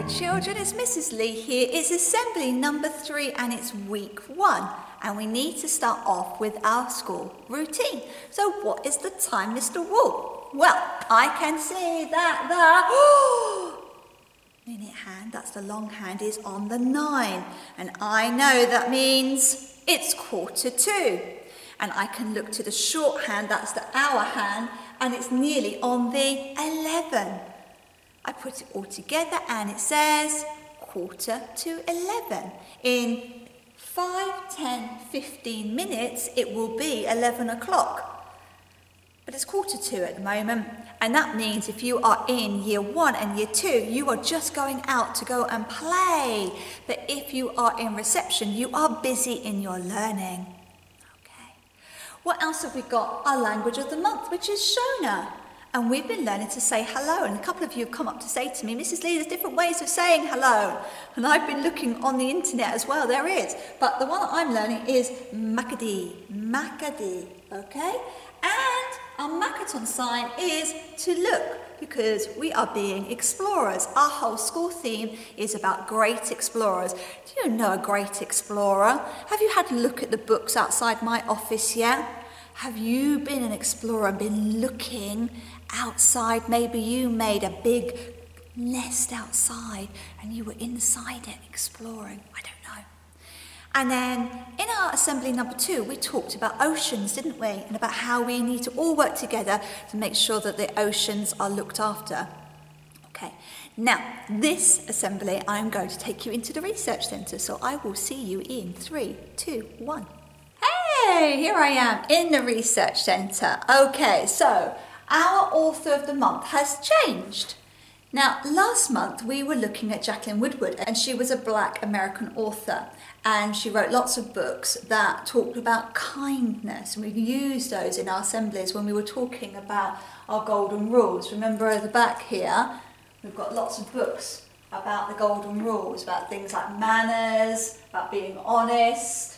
children, it's Mrs. Lee here. It's assembly number 3 and it's week 1 and we need to start off with our school routine. So what is the time, Mr. Wool? Well, I can see that the minute hand, that's the long hand, is on the 9 and I know that means it's 1:45. And I can look to the short hand, that's the hour hand, and it's nearly on the 11. I put it all together and it says 11:15. In 5, 10, 15 minutes, it will be 11 o'clock. But it's 1:45 at the moment. And that means if you are in year 1 and year 2, you are just going out to go and play. But if you are in reception, you are busy in your learning. Okay. What else have we got? Our language of the month, which is Shona. And we've been learning to say hello, and a couple of you have come up to say to me, Mrs. Lee, there's different ways of saying hello. And I've been looking on the internet as well, there is. But the one that I'm learning is Makadi, okay? And our Makaton sign is to look, because we are being explorers. Our whole school theme is about great explorers. Do you know a great explorer? Have you had a look at the books outside my office yet? Have you been an explorer and been looking outside? Maybe you made a big nest outside and you were inside it exploring. I don't know. And then in our assembly number 2, we talked about oceans, didn't we? And about how we need to all work together to make sure that the oceans are looked after. Okay. Now, this assembly, I'm going to take you into the research centre. So I will see you in 3, 2, 1. Hey, here I am in the research centre. Okay, so our author of the month has changed. Now, last month we were looking at Jacqueline Woodward, and she was a Black American author, and she wrote lots of books that talked about kindness, and we've used those in our assemblies when we were talking about our golden rules. Remember at the back here, we've got lots of books about the golden rules, about things like manners, about being honest.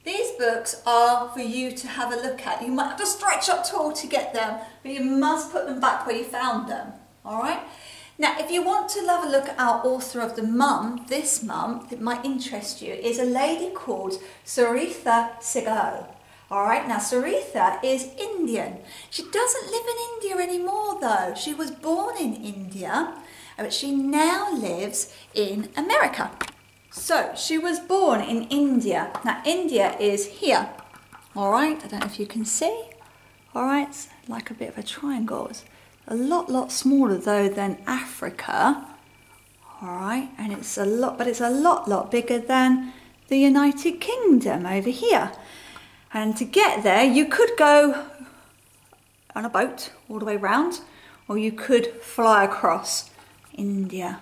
These books are for you to have a look at. You might have to stretch up tall to get them, but you must put them back where you found them, all right? Now, if you want to have a look at our author of the month, this month, it might interest you, is a lady called Saritha Sehgal. All right, now Saritha is Indian. She doesn't live in India anymore though. She was born in India, but she now lives in America. So, she was born in India. Now, India is here, all right? I don't know if you can see. All right, it's like a bit of a triangle. It's a lot smaller, though, than Africa. All right, and it's a lot bigger than the United Kingdom over here. And to get there, you could go on a boat all the way round, or you could fly across India.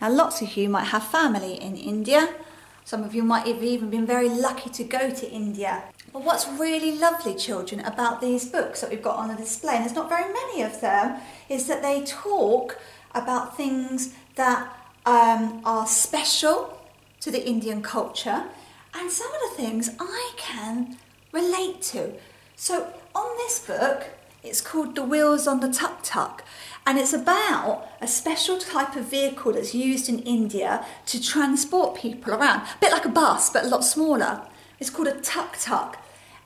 Now, lots of you might have family in India. Some of you might have even been very lucky to go to India. But what's really lovely, children, about these books that we've got on the display, and there's not very many of them, is that they talk about things that are special to the Indian culture, and some of the things I can relate to. So on this book, it's called The Wheels on the Tuk-Tuk. And it's about a special type of vehicle that's used in India to transport people around. A bit like a bus, but a lot smaller. It's called a tuk-tuk.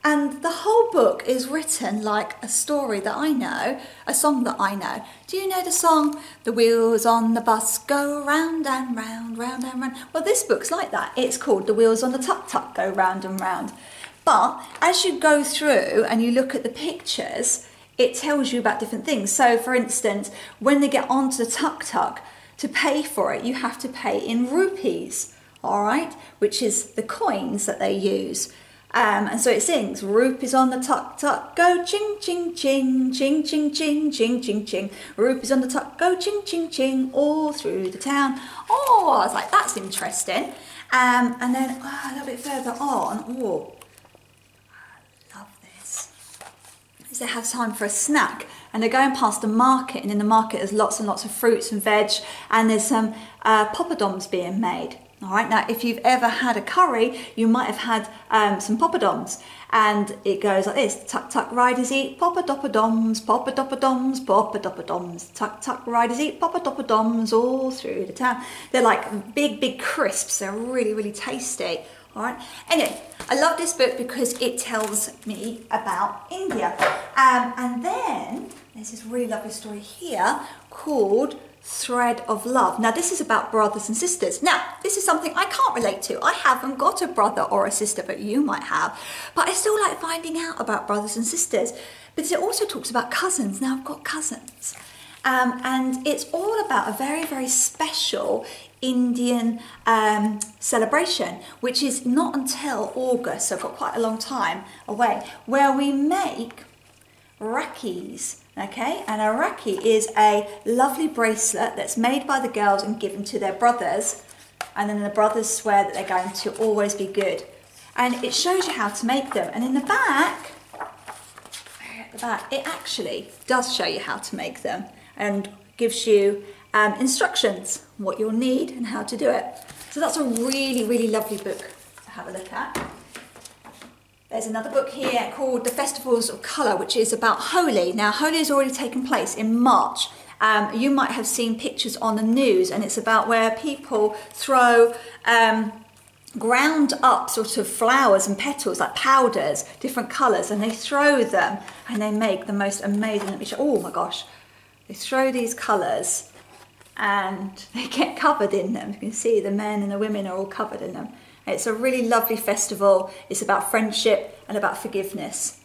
And the whole book is written like a story that I know, a song that I know. Do you know the song, The Wheels on the Bus Go round and round, round and round? Well, this book's like that. It's called The Wheels on the Tuk-Tuk Go round and round. But as you go through and you look at the pictures, it tells you about different things. So, for instance, when they get onto the tuk-tuk, to pay for it, you have to pay in rupees, all right, which is the coins that they use. And so it sings, rupees on the tuk-tuk, go ching, ching, ching, ching, ching, ching, ching, ching, ching. Rupees on the tuk, go ching, ching, ching, all through the town. Oh, I was like, that's interesting. And then a little bit further on, they have time for a snack, and they're going past a market, and in the market there's lots and lots of fruits and veg, and there's some poppadoms being made. All right, now if you've ever had a curry, you might have had some poppadoms, and it goes like this: tuck tuck riders eat poppadoms, poppadoms, poppadoms. Tuck tuck riders eat poppadoms all through the town. They're like big crisps. They're really tasty. All right. Anyway, I love this book because it tells me about India, and then there's this really lovely story here called Thread of Love. Now this is about brothers and sisters. Now this is something I can't relate to. I haven't got a brother or a sister, but you might have. But I still like finding out about brothers and sisters, because it also talks about cousins. Now I've got cousins, and it's all about a very special Indian celebration, which is not until August, so I've got quite a long time away, where we make Rakhis. Okay, and a Rakhi is a lovely bracelet that's made by the girls and given to their brothers, and then the brothers swear that they're going to always be good. And it shows you how to make them. And in the back, at the back, it actually does show you how to make them and gives you instructions, what you'll need and how to do it. So that's a really lovely book to have a look at. There's another book here called The Festivals of Colour, which is about Holi. Now, Holi has already taken place in March. You might have seen pictures on the news, and it's about where people throw ground up sort of flowers and petals, like powders, different colours, and they throw them, and they make the most amazing, let me show, oh my gosh. They throw these colours, and they get covered in them. You can see the men and the women are all covered in them. It's a really lovely festival. It's about friendship and about forgiveness.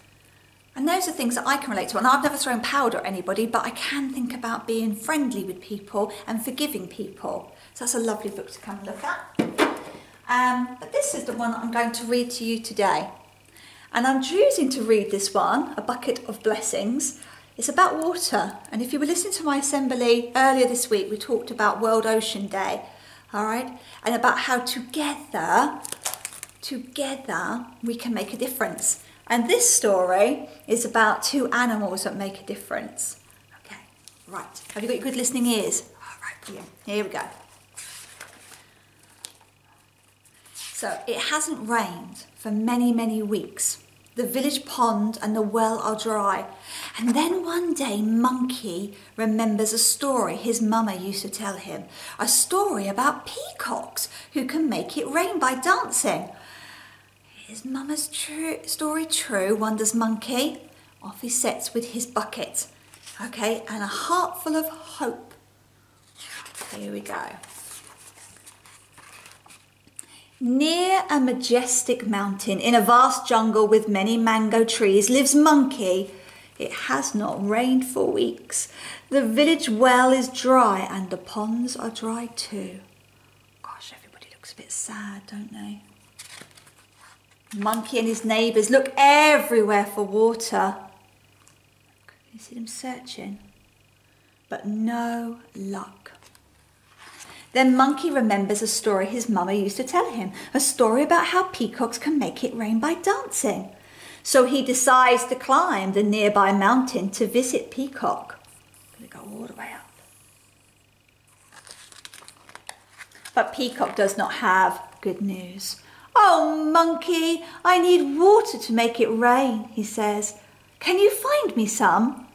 And those are things that I can relate to. And I've never thrown powder at anybody, but I can think about being friendly with people and forgiving people. So that's a lovely book to come and look at. But this is the one that I'm going to read to you today. And I'm choosing to read this one, A Bucket of Blessings. It's about water. And if you were listening to my assembly earlier this week, we talked about World Ocean Day. All right, and about how together we can make a difference. And this story is about two animals that make a difference. Okay, right. Have you got your good listening ears? All right, brilliant. Here we go. So it hasn't rained for many weeks. The village pond and the well are dry. And then one day, Monkey remembers a story his mama used to tell him. A story about peacocks who can make it rain by dancing. Is mama's story true, wonders Monkey. Off he sets with his bucket. Okay, and a heart full of hope. Here we go. Near a majestic mountain, in a vast jungle with many mango trees, lives Monkey. It has not rained for weeks. The village well is dry and the ponds are dry too. Gosh, everybody looks a bit sad, don't they? Monkey and his neighbours look everywhere for water. You see them searching, but no luck. Then Monkey remembers a story his mama used to tell him, a story about how peacocks can make it rain by dancing. So he decides to climb the nearby mountain to visit Peacock. Gonna go all the way up. But Peacock does not have good news. Oh, Monkey, I need water to make it rain, he says. Can you find me some?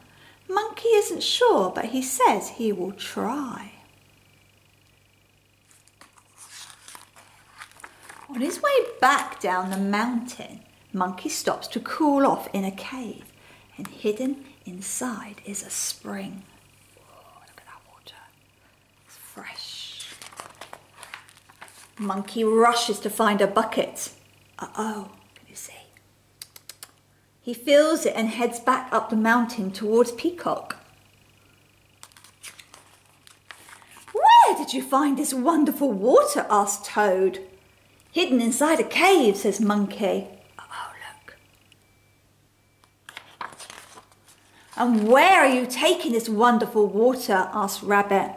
Monkey isn't sure, but he says he will try. On his way back down the mountain, Monkey stops to cool off in a cave, and hidden inside is a spring. Oh, look at that water. It's fresh. Monkey rushes to find a bucket. Uh-oh, can you see? He fills it and heads back up the mountain towards Peacock. Where did you find this wonderful water? Asked Toad. Hidden inside a cave, says Monkey. Oh, look. And where are you taking this wonderful water? Asked Rabbit.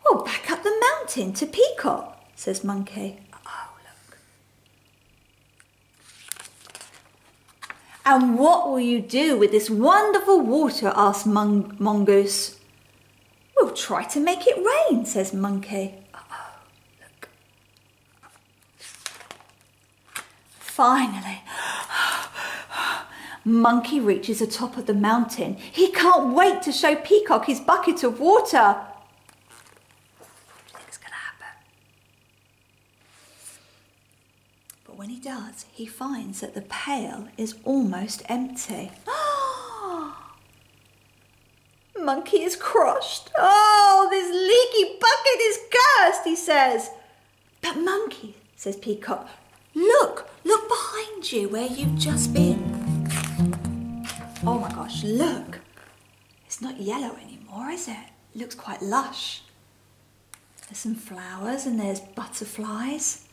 Well, back up the mountain to Peacock, says Monkey. Oh, look. And what will you do with this wonderful water? Asked Mongoose. We'll try to make it rain, says Monkey. Oh, look. Finally, Monkey reaches the top of the mountain. He can't wait to show Peacock his bucket of water. What do you think is going to happen? But when he does, he finds that the pail is almost empty. Monkey is crushed. Oh, this leaky bucket is cursed, he says. But Monkey, says Peacock, look behind you where you've just been. Oh my gosh, look. It's not yellow anymore, is it? It looks quite lush. There's some flowers and there's butterflies.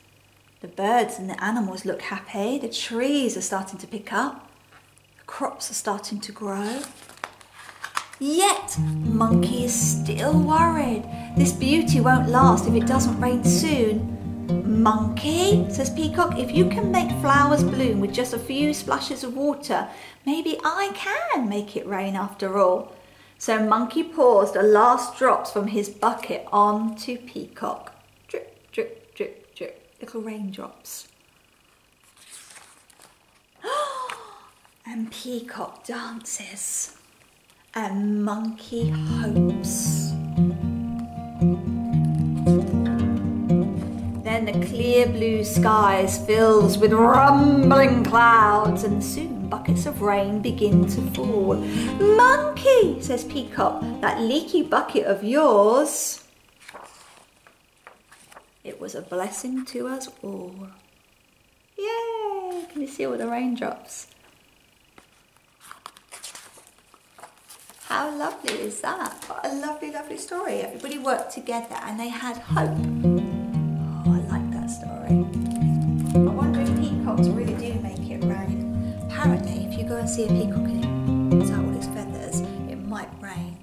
The birds and the animals look happy. The trees are starting to pick up. The crops are starting to grow. Yet, Monkey is still worried. This beauty won't last if it doesn't rain soon. Monkey, says Peacock, if you can make flowers bloom with just a few splashes of water, maybe I can make it rain after all. So Monkey pours the last drops from his bucket onto Peacock. Drip, drip, drip, drip, little raindrops. And Peacock dances. And Monkey hopes. Then the clear blue skies fills with rumbling clouds, and soon buckets of rain begin to fall. Monkey, says Peacock, that leaky bucket of yours, it was a blessing to us all. Yay! Can you see all the raindrops? How lovely is that? What a lovely, lovely story. Everybody worked together and they had hope. Oh, I like that story. I wonder if peacocks really do make it rain. Apparently, if you go and see a peacock and it puts out all its feathers, it might rain.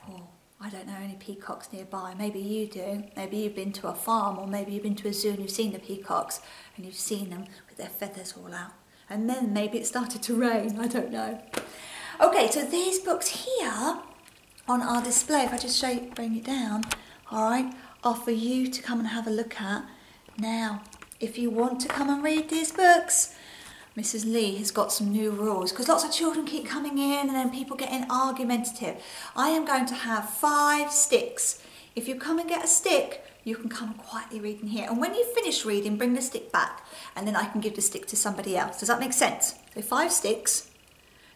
Oh, I don't know any peacocks nearby. Maybe you do. Maybe you've been to a farm, or maybe you've been to a zoo and you've seen the peacocks and you've seen them with their feathers all out. And then maybe it started to rain. I don't know. Okay, so these books here on our display, if I just bring it down, all right, are for you to come and have a look at. Now, if you want to come and read these books, Mrs. Lee has got some new rules, because lots of children keep coming in and then people getting argumentative. I am going to have 5 sticks. If you come and get a stick, you can come and quietly read in here. And when you finish reading, bring the stick back, and then I can give the stick to somebody else. Does that make sense? So 5 sticks.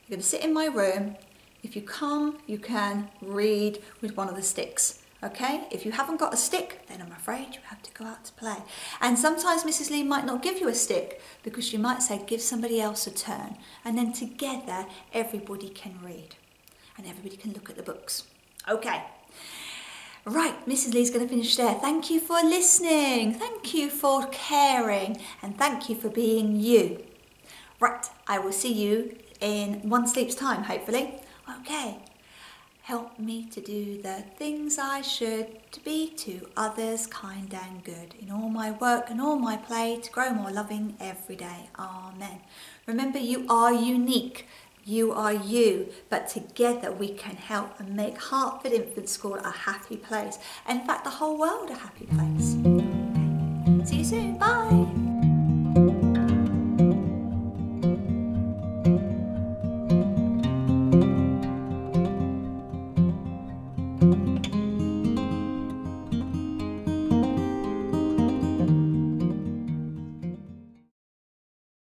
You're going to sit in my room. If you come, you can read with one of the sticks, okay? If you haven't got a stick, then I'm afraid you have to go out to play. And sometimes Mrs. Lee might not give you a stick because she might say, give somebody else a turn. And then together, everybody can read and everybody can look at the books. Okay. Right, Mrs. Lee's going to finish there. Thank you for listening. Thank you for caring. And thank you for being you. Right, I will see you in one sleep's time, hopefully. Okay. Help me to do the things I should, to be to others kind and good, in all my work and all my play, to grow more loving every day. Amen. Remember, you are unique. You are you, but together we can help and make Hertford Infant School a happy place. And in fact, the whole world a happy place. Okay. See you soon. Bye.